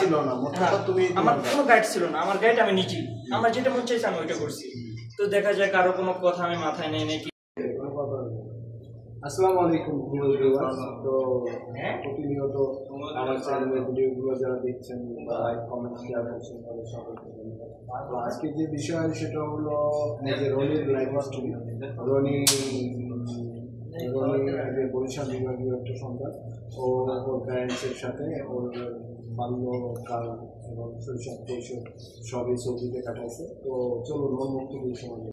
ছিল না, আমার কোনো গাইড ছিল না, আমার গাইড আমি নিজেই, আমার যেটা মন চাইছে আমি ওইটা করছি। তো দেখা যায় কারো কোনো কথা আমি মাথায় নেই নাকি। আসসালামু আলাইকুম ভিউয়ার্স। তো প্রতিনিয়ত আমার চ্যানেলের ভিডিওগুলো যারা দেখছেন বা লাইক কমেন্ট শেয়ার করছেন তাদের সকলকে ধন্যবাদ। তো আজকে যে বিষয় সেটা হলো যে রনির লাইফ স্টোরি। রনি যে বরিশাল বিভাগীয় একটা সন্তান, ওর প্যারেন্টসের সাথে ওর বাল্যকাল এবং শৈশব কৈশোর সবই সৌদিতে কাটাইছে। তো চলুন ওর মুক্ত সময়।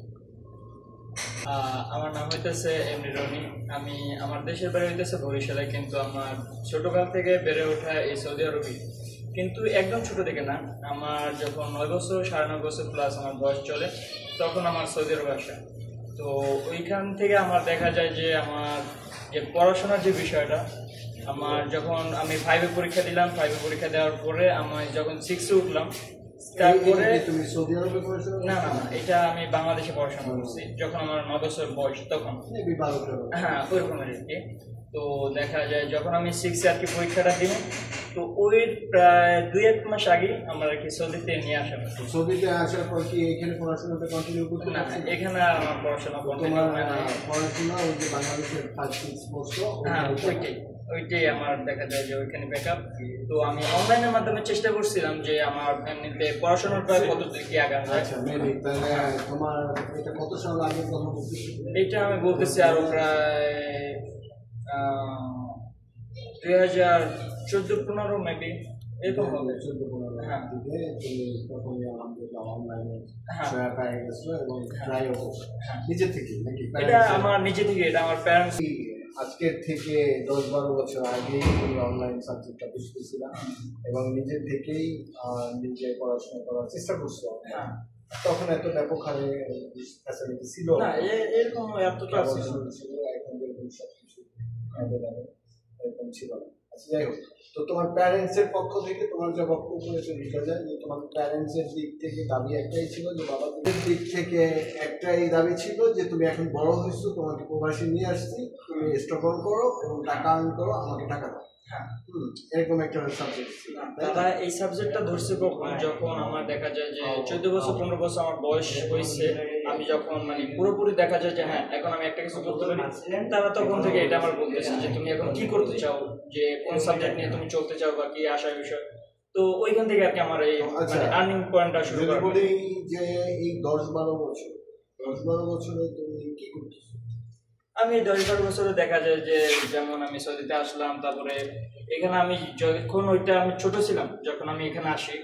আমার নাম হইতেছে এমনি রনি। আমি আমার দেশের বাড়ি হইতেছে বরিশালে, কিন্তু আমার ছোটকাল থেকে বেড়ে ওঠা এই সৌদি আরবই। কিন্তু একদম ছোট থেকে না, আমার যখন 9 বছর 9.5 বছর প্লাস আমার বয়স চলে তখন আমার সৌদি আরব আসা। তো ওইখান থেকে আমার দেখা যায় যে আমার যে পড়াশোনার যে বিষয়টা, আমার যখন আমি 5-এ পরীক্ষা দিলাম, 5-এ পরীক্ষা দেওয়ার পরে আমি যখন 6-এ উঠলাম, তারপরে তুমি সৌদি আরবে পড়াশোনা? না, এটা আমি বাংলাদেশে পড়াশোনা করছি যখন আমার 9 বছর বয়স তখন। হ্যাঁ, ওইরকমের আর কি। তো দেখা যায় যখন আমি 6-এ আর কি পরীক্ষাটা দিই, তো ওই প্রায় 2-1 মাস আগে আমার আর কি সৌদিতে নিয়ে আসা হয়েছে। সৌদিতে আসার পর কি এখানে পড়াশোনাটা কন্টিনিউ করতে? না, এখানে আর আমার পড়াশোনা পড়াশোনা ওই যে বাংলাদেশের 5-6 বছর, হ্যাঁ ওইটাই আমার দেখা যায় যে ওইখানে ব্যাকআপ। তো আমি অনলাইনের মাধ্যমে চেষ্টা করছিলাম যে আমার এমনিতে পড়াশোনার প্রায় কত দিকে আগানো যায়। আচ্ছা মেবি তাহলে তোমার এটা কত সাল আগে কথা বলছিস? এটা আমি বলতেছি আরো প্রায় 2014-15 মেবি এরকম হবে। 14-15 দিকে তুমি তখনই আলহামদুলিল্লাহ অনলাইনে পেয়ে গেছো এবং ট্রাইও করছো নিজে থেকে নাকি? এটা আমার নিজে থেকে, এটা আমার প্যারেন্টস। আজকের থেকে 10-12 বছর আগে আমি অনলাইন সাবজেক্টটা বুঝতেছিলাম এবং নিজের থেকেই নিজে পড়াশোনা করার চেষ্টা করছো। তখন এত ব্যাপক হারে ফ্যাসিলিটি ছিল না, এরকম এতটা ছিল, এখন যেরকম সবকিছু এরকম ছিল না। আচ্ছা যাই হোক, তো তোমার প্যারেন্টসের পক্ষ থেকে তোমার যে বক্তব্য বোঝা যায় যে তোমার প্যারেন্টসের দিক থেকে দাবি একটাই ছিল, যে বাবাদের দিক থেকে একটাই দাবি ছিল যে তুমি এখন বড় হয়েছো, তোমাকে প্রবাসী নিয়ে আসছি, তুমি স্ট্রাগল করো এবং টাকা আর্ন করো, আমাকে টাকা দাও। এরকম একটা সাবজেক্ট ছিল। দাদা এই সাবজেক্টটা ধরছে কখন, যখন আমার দেখা যায় যে 14 বছর 15 বছর আমার বয়স হয়েছে, আমি যখন মানে পুরোপুরি দেখা যায় যে হ্যাঁ এখন আমি একটা কিছু করতে পারি, তারা তখন থেকে এটা আমার বলতেছে যে তুমি এখন কি করতে চাও, যে কোন সাবজেক্ট নিয়ে তুমি চলতে চাও বা কি আশার বিষয়। তো ওইখান থেকে আর কি আমার এই আর্নিং পয়েন্টটা শুরু করা। বলি যে এই 10-12 বছরে তুমি কি করতেছো? আমি 10-12 বছরে দেখা যায় যে যেমন আমি সৌদিতে আসলাম, তারপরে এখানে আমি যখন ওইটা আমি ছোট ছিলাম যখন আমি এখানে আসি,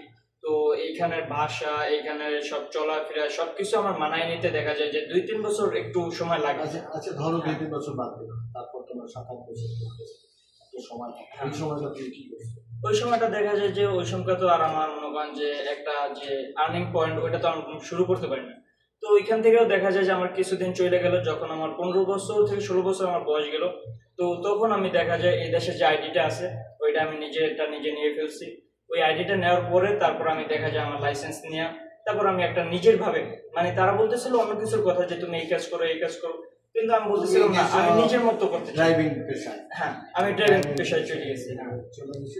তো এইখানের ভাষা, এইখানের সব চলাফেরা সবকিছু আমার মানায় নিতে দেখা যায় যে 2-3 বছর একটু সময় লাগে। আচ্ছা ধরো 2-3 বছর বাদ দিলাম, তারপর তোমার 7-8 বছর সময়, এই সময়টা তুমি কি করছো? ওই সময়টা দেখা যায় যে ওই সময়টা তো আর আমার মনে করেন যে একটা যে আর্নিং পয়েন্ট ওইটা তো আমি শুরু করতে পারি না। তো ওইখান থেকেও দেখা যায় যে আমার কিছুদিন চলে গেল, যখন আমার 15 বছর থেকে 16 বছর আমার বয়স গেল, তো তখন আমি দেখা যায় এই দেশের যে আইডিটা আছে ওইটা আমি নিজে নিয়ে ফেলছি। ওই আইডিটা নেওয়ার পরে তারপর আমি দেখা যায় আমার লাইসেন্স নিয়ে তারপর আমি একটা নিজের ভাবে, মানে তারা বলতেছিল অন্য কিছুর কথা যে তুমি এই কাজ করো এই কাজ করো, কিন্তু আমি বলতেছিলাম না, আমি নিজের মতো করতে চাই। ড্রাইভিং পেশায়? হ্যাঁ, আমি ড্রাইভিং পেশায় চলে গেছি। চলে গেছি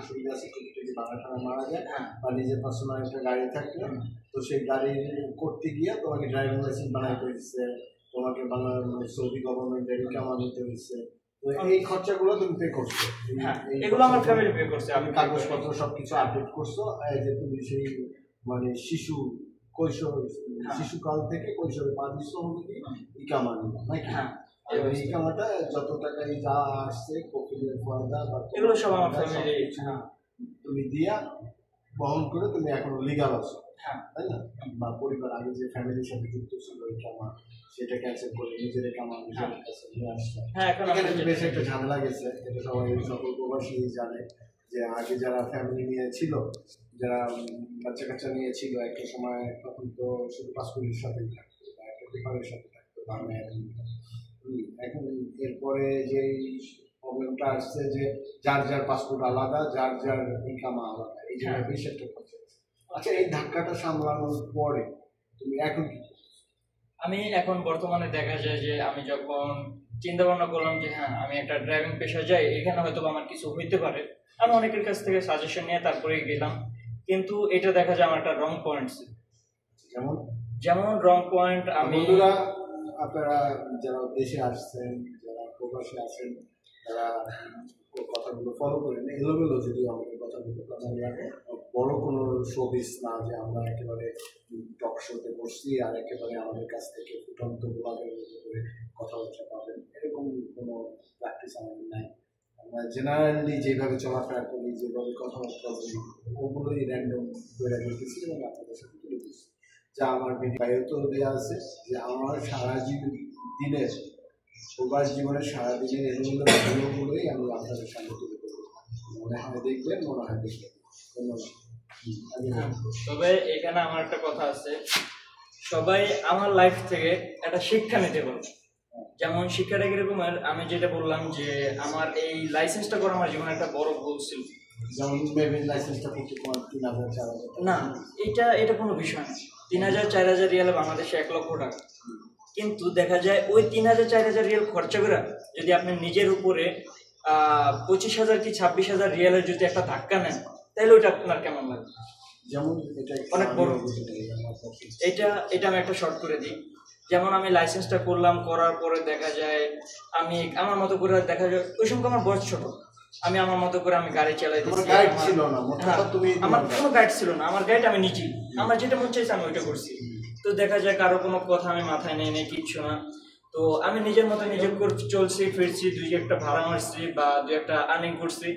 সুবিধা আছে, যদি ভাড়া মারা যায় বা নিজের পার্সোনাল একটা গাড়ি থাকলে, তো সেই গাড়ি করতে গিয়ে তোমাকে ড্রাইভিং লাইসেন্স বানাইতে হচ্ছে, তোমাকে সৌদি গভর্নমেন্টের ইকামা নিতে হচ্ছে, এই খরচাগুলো তুমি পে করছো। এগুলো আমার ফ্যামিলি পে করছে। আমি কাগজপত্র সবকিছু আপডেট করছো, যে তুমি সেই মানে শিশুকাল থেকে কৈশোরে পা দিচ্ছ ইকামা নিবা নাকি? ইকামাটা যত টাকাই যা আসছে কপিলের ফয়দা বা এগুলো সব আমার ফ্যামিলি তুমি দিয়া বহন করে তুমি এখন লিগাল আছো, তাই না? বা পরিবার আগে যে ফ্যামিলির সাথে যুক্ত ছিল ইকামা, সেটা ক্যান্সেল করে নিজের ইকামা নিজের কাছে নিয়ে আসছে। এখানে বেশ একটা ঝামেলা গেছে, এটা সবাই সকল প্রবাসী জানে যে আগে যারা ফ্যামিলি নিয়ে ছিল, যারা বাচ্চা কাচ্চা নিয়ে ছিল একটা সময়, তখন তো শুধু পাসপোর্টের সাথে থাকতো বা একটা পেপারের সাথে থাকতো। এখন এরপরে যে প্রবলেমটা আসছে যে যার যার পাসপোর্ট আলাদা, যার যার ইনকাম আলাদা, এই জন্য বেশ একটা খরচা। আচ্ছা, এই ধাক্কাটা সামলানোর পরে তুমি এখন কি? আমি এখন বর্তমানে দেখা যায় যে আমি যখন চিন্তা ভাবনা করলাম যে হ্যাঁ আমি একটা ড্রাইভিং পেশা যাই, এখানে হয়তো আমার কিছু হইতে পারে, আমি অনেকের কাছ থেকে সাজেশন নিয়ে তারপরে গেলাম, কিন্তু এটা দেখা যায় আমার একটা রং পয়েন্ট। যেমন যেমন রং পয়েন্ট আমি বন্ধুরা, আপনারা যারা দেশে আসছেন, যারা প্রবাসে আছেন, তারা কথাগুলো ফলো করেন, এলোমেলো যদিও আমাদের কথাগুলো বড় কোনো শোবিস না যে আমরা একেবারে টক শোতে বসছি আর একেবারে আমাদের কাছ থেকে ফুটন্ত গোলাপের মতো করে কথাবার্তা পাবেন, এরকম কোনো প্র্যাকটিস আমাদের নাই। আমরা জেনারেলি যেভাবে চলাফেরা করি, যেভাবে কথাবার্তা বলি, ওগুলোই র্যান্ডম করে রেখেছি এবং আপনাদের সাথে তুলে দিচ্ছি। যা আমার ভিডিওতে দেওয়া আছে যে আমার সারা দিনের প্রবাস জীবনের সারাদিনের এলোগুলোই আমি আপনাদের সামনে তুলে দেবো। মনে হয় দেখবেন, মনে হয় দেখবেন। ধন্যবাদ। তবে এখানে আমার একটা কথা আছে, সবাই আমার লাইফ থেকে একটা শিক্ষা নিতে পারবে। যেমন শিক্ষাটা কিরকম, আমি যেটা বললাম যে আমার এই লাইসেন্সটা করা আমার জীবনে একটা বড় ভুল ছিল। যেমন লাইসেন্সটা করতে 3,000-4,000 না, এটা কোনো বিষয় না। 3,000-4,000 রিয়ালে বাংলাদেশে 1 লক্ষ টাকা। কিন্তু দেখা যায় ওই 3,000-4,000 রিয়াল খরচা করে যদি আপনি নিজের উপরে 25,000 কি 26,000 রিয়ালের যদি একটা ধাক্কা নেন, তাহলে ওইটা আপনার কেমন লাগবে? যেমন এটা অনেক বড়। এটা আমি একটা শর্ট করে দিই। যেমন আমি লাইসেন্সটা করলাম, করার পরে দেখা যায় আমি আমার মতো করে দেখা যায় ওই সময় আমার বয়স ছোট, আমি আমার মতো করে আমি গাড়ি চালাই দিচ্ছি। আমার কোনো গাইড ছিল না, আমার গাইড আমি নিজেই, আমার যেটা মন চাইছে আমি ওইটা করছি। তো দেখা যায় কারো কোনো কথা আমি মাথায় নেই কিচ্ছু না, তো আমি নিজের মতো নিজে চলছি ফিরছি, 2-1টা ভাড়া মারছি বা 2-1টা আর্নিং করছি।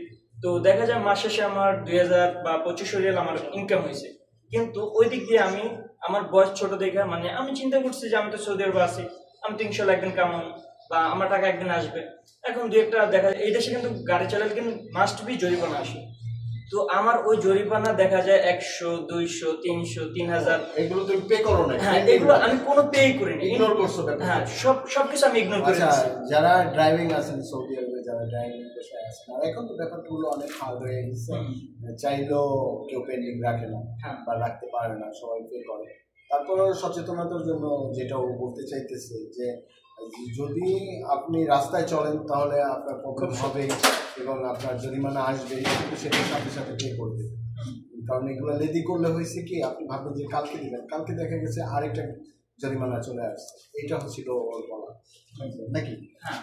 তো দেখা যায় মাস শেষে আমার 2,000 বা 2,500 রিয়াল আমার ইনকাম হয়েছে। কিন্তু ওই দিক দিয়ে আমি আমার বয়স ছোট দেখে মানে আমি চিন্তা করছি যে আমি তো সৌদি আরবে আছি, আমি তো ইনশাল্লাহ একদিন কামাবো বা আমার টাকা একদিন আসবে। এখন 2-1টা দেখা যায় এই দেশে কিন্তু গাড়ি চালালে কিন্তু মাস্ট বি জরিমানা আসে। তো আমার ওই জরিমানা দেখা যায় 100, 200, 300, 3,000 এগুলো তুমি পে করো না? হ্যাঁ, এগুলো আমি কোনো পে করিনি, ইগনোর করছো? হ্যাঁ, সবকিছু আমি ইগনোর করেছি। যারা ড্রাইভিং আছেন সৌদি আরবে, যারা ড্রাইভিং পেশায় আছেন, আর এখন তো ব্যাপারগুলো অনেক হার্ড হয়ে গেছে, চাইলেও কেউ পেন্ডিং রাখে না বা রাখতে পারে না, সবাই পে করে। তারপরে সচেতনতার জন্য যেটাও বলতে চাইতেছে যে যদি আপনি রাস্তায় চলেন তাহলে আপনার প্রবলেম হবেই এবং আপনার জরিমানা আসবেই, কিন্তু সেটার সাথে সাথে পে করবে। কারণ এগুলো লেদি করলে হয়েছে কি, আপনি ভাববেন যে কালকে দিবেন, কালকে দেখা গেছে আরেকটা জরিমানা চলে আসছে। এইটা হচ্ছিল ওর বলা নাকি? হ্যাঁ,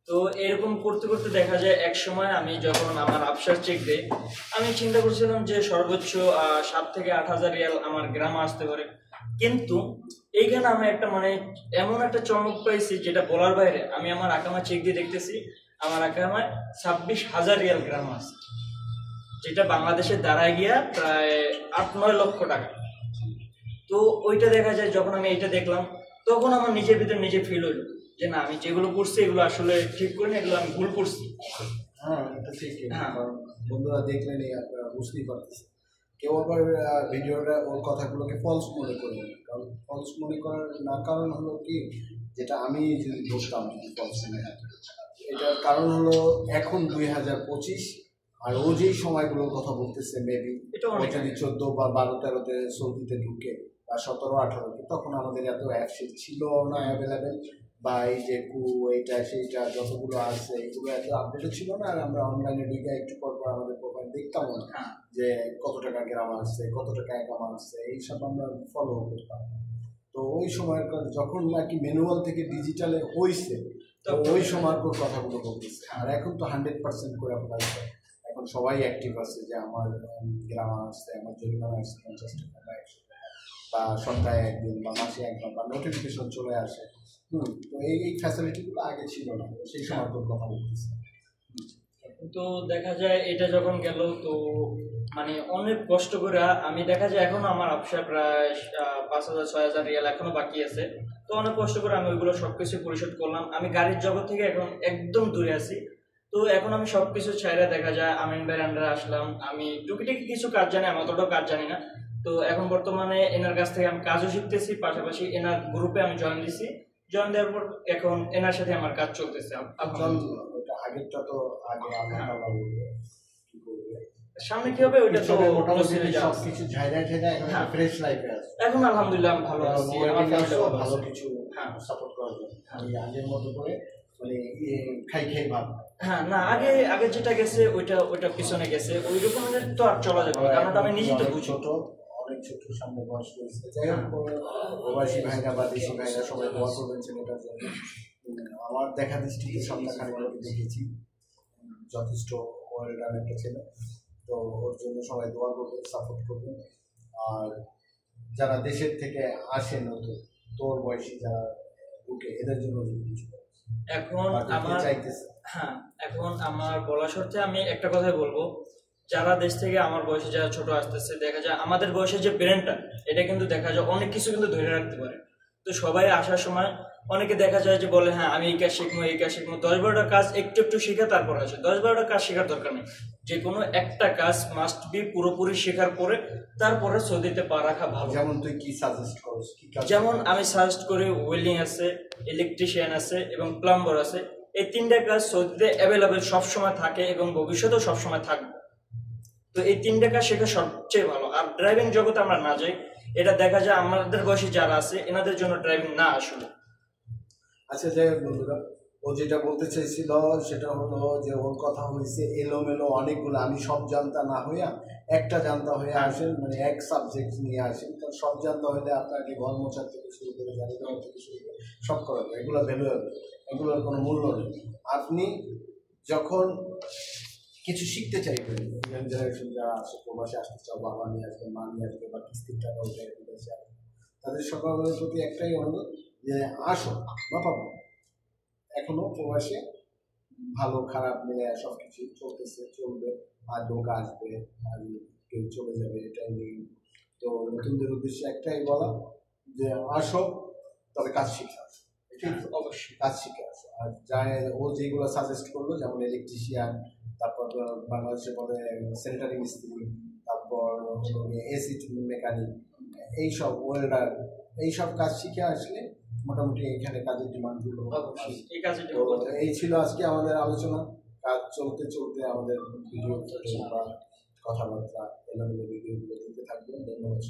তো এরকম করতে করতে দেখা যায় এক সময় আমি যখন আমার আফসার চেক দেই, আমি চিন্তা করছিলাম যে সর্বোচ্চ 7 থেকে 8,000 রিয়াল আমার গ্রামে আসতে পারে। কিন্তু এইখানে আমি একটা মানে এমন একটা চমক পাইছি যেটা বলার বাইরে। আমি আমার আকামা চেক দিয়ে দেখতেছি আমার আকামায় 26,000 রিয়াল গ্রাম আছে, যেটা বাংলাদেশে দাঁড়ায় গিয়া প্রায় 8-9 লক্ষ টাকা। তো ওইটা দেখা যায় যখন আমি এইটা দেখলাম, তখন আমার নিজের ভিতরে নিজে ফিল হইলো যে না, আমি যেগুলো করছি এগুলো আসলে ঠিক করিনি, এগুলো আমি ভুল করছি। হ্যাঁ, এটা ঠিক। বন্ধুরা দেখলেন, আপনারা বুঝতেই পারতেছেন। কেউ আবার ভিডিওটা ওর কথাগুলোকে ফলস মনে করবে, কারণ ফলস মনে করার না কারণ হলো কি, যেটা আমি যদি ধরতাম যদি ফলস মনে হয়, এটার কারণ হলো এখন 2025 আর ও যেই সময়গুলোর কথা বলতেছে মেবি যদি 14 বা 12-13-তে সৌদিতে ঢুকে বা 17-18-তে, তখন আমাদের এত অ্যাপস ছিল না অ্যাভেলেবেল, বা এই যে এইটা সেইটা যতগুলো আছে এগুলো এত আপডেটও ছিল না। আর আমরা অনলাইনে ঢুকে একটু পর পর আমাদের প্রোফাইল দেখতাম না যে কত টাকা গ্রাম আসছে, কত টাকা অ্যাকাম আসছে, এইসব আমরা ফলো করতাম। তো ওই সময় যখন নাকি ম্যানুয়াল থেকে ডিজিটালে হয়েছে, তো ওই সময়কার কথাগুলো বলতেছে। আর এখন তো 100% করে আপনার এখন সবাই অ্যাক্টিভ আছে যে আমার গ্রাম আসছে, আমার জরিমানা আসছে 50 টাকা বা 100 টাকা, বা সপ্তাহে একদিন বা মাসে একবার, বা নোটিফিকেশন চলে আসে। তো এই ফ্যাসিলিটিগুলো আগে ছিল না, সেই সময় তোর কথা বলতেছে। তো দেখা যায় এটা যখন গেল, তো মানে অনেক কষ্ট করে আমি দেখা যায় এখনো আমার ব্যবসা প্রায় 5,000-6,000 রিয়াল এখনো বাকি আছে। তো অনেক কষ্ট করে আমি ওইগুলো সবকিছু পরিশোধ করলাম। আমি গাড়ির জগৎ থেকে এখন একদম দূরে আছি। তো এখন আমি সবকিছু ছাইরা দেখা যায় আমিন ভাইয়ের আন্ডারে আসলাম। আমি টুকিটাকি কিছু কাজ জানি, আমি অতটাও কাজ জানি না। তো এখন বর্তমানে এনার কাছ থেকে আমি কাজও শিখতেছি, পাশাপাশি এনার গ্রুপে আমি জয়েন দিছি। জয়েন দেওয়ার পর এখন এনার সাথে আমার কাজ চলতেছে। আগেরটা তো আগে সামনে কি হবে ওইটা তো সবকিছু ঝাইরা ঝাইরা এখন ফ্রেশ লাইফে আছে। এখন আলহামদুলিল্লাহ আমি ভালো আছি, আমার ফ্যামিলি ভালো কিছু সাপোর্ট করা যায়। আমি আগের মতো করে মানে খাই ভাব হ্যাঁ না, আগে আগে যেটা গেছে ওইটা ওইটা পিছনে গেছে, ওই রকমের তো আর চলা যাবে না, কারণ আমি নিজেই তো বুঝি। ছোট, অনেক ছোট, সামনে বয়স রয়েছে। যাই হোক, প্রবাসী ভাইরা বা দেশি ভাইরা সবাই দোয়া করবেন ছেলেটার জন্য। আমার দেখা দৃষ্টিতে সপ্তাহখানেক আগে দেখেছি, যথেষ্ট ওয়েলডান একটা ছেলে। তো ওর জন্য সবাই দোয়া করবেন, সাপোর্ট করবেন। আর যারা দেশের থেকে আসে নতুন, তোর বয়সী যারা ঢুকে, এদের জন্য যদি কিছু এখন আমার চাইতেছে। হ্যাঁ, এখন আমার বলা শর্তে আমি একটা কথাই বলবো, যারা দেশ থেকে আমার বয়সে যারা ছোট আসতেছে, দেখা যায় আমাদের বয়সের যে ব্রেনটা, এটা কিন্তু দেখা যায় অনেক কিছু কিন্তু ধরে রাখতে পারে। তো সবাই আসার সময় অনেকে দেখা যায় যে বলে হ্যাঁ আমি এই কাজ শিখবো, এই কাজ শিখবো, 10-12টা কাজ একটু একটু শিখে তারপর আসে। 10-12টা কাজ শেখার দরকার নেই, যে কোনো একটা কাজ মাস্ট বি পুরোপুরি শেখার পরে তারপরে সৌদিতে পা রাখা ভালো। যেমন তুই কি সাজেস্ট করিস? যেমন আমি সাজেস্ট করি ওয়েল্ডিং আছে, ইলেকট্রিশিয়ান আছে এবং প্লাম্বার আছে। এই তিনটা কাজ সৌদিতে অ্যাভেলেবেল সবসময় থাকে এবং ভবিষ্যতেও সবসময় থাকবে। তো এই তিনটা কাজ শেখা সবচেয়ে ভালো। আর ড্রাইভিং জগতে আমরা না যাই, এটা দেখা যায় আমাদের বয়সী যারা আছে এনাদের জন্য ড্রাইভিং না আসলে। আচ্ছা, যাই হোক বন্ধুরা, ও যেটা বলতে চাইছিল সেটা হলো যে ওর কথা হয়েছে এলোমেলো অনেকগুলো, আমি সব জানতা না হইয়া একটা জানতা হয়ে আসেন, মানে এক সাবজেক্ট নিয়ে আসেন। কারণ সব জানতা হলে আপনাকে ঘর মোছার থেকে শুরু করে গাড়ি দেওয়ার থেকে শুরু করে সব করা যায়, এগুলো ভ্যালুয়েবল, এগুলোর কোনো মূল্য নেই। আপনি যখন কিছু শিখতে চাইবেন, ইয়াং জেনারেশন যারা আসে, প্রবাসে আসতে চাও, বাবা নিয়ে আসবে, মা নিয়ে আসবে, বা কিস্তির টাকা উঠে বিদেশে আসবে, তাদের সকলের প্রতি একটাই অনুরোধ যে আসো বা পাবো। এখনো প্রবাসে ভালো খারাপ মিলে সব কিছু চলতেছে, চলবে, আর লোক আসবে আর কেউ চলে যাবে, এটাই নেই। তো নতুনদের উদ্দেশ্যে একটাই বলা যে আসো, তবে কাজ শিখে আসো, অবশ্যই কাজ শিখে আসো। আর যাই ও যেগুলো সাজেস্ট করলো, যেমন ইলেকট্রিশিয়ান, তারপর বাংলাদেশে বলে স্যানিটারি মিস্ত্রি, তারপর এসি মেকানিক, এইসব ওয়েল্ডার, এইসব কাজ শিখে আসলে মোটামুটি এখানে কাজের ডিমান্ডগুলো। এই কাজে তো এই ছিল আজকে আমাদের আলোচনা। কাজ চলতে চলতে আমাদের ভিডিও বা কথাবার্তা এলোমেলো ভিডিওগুলো দিতে থাকবে। ধন্যবাদ।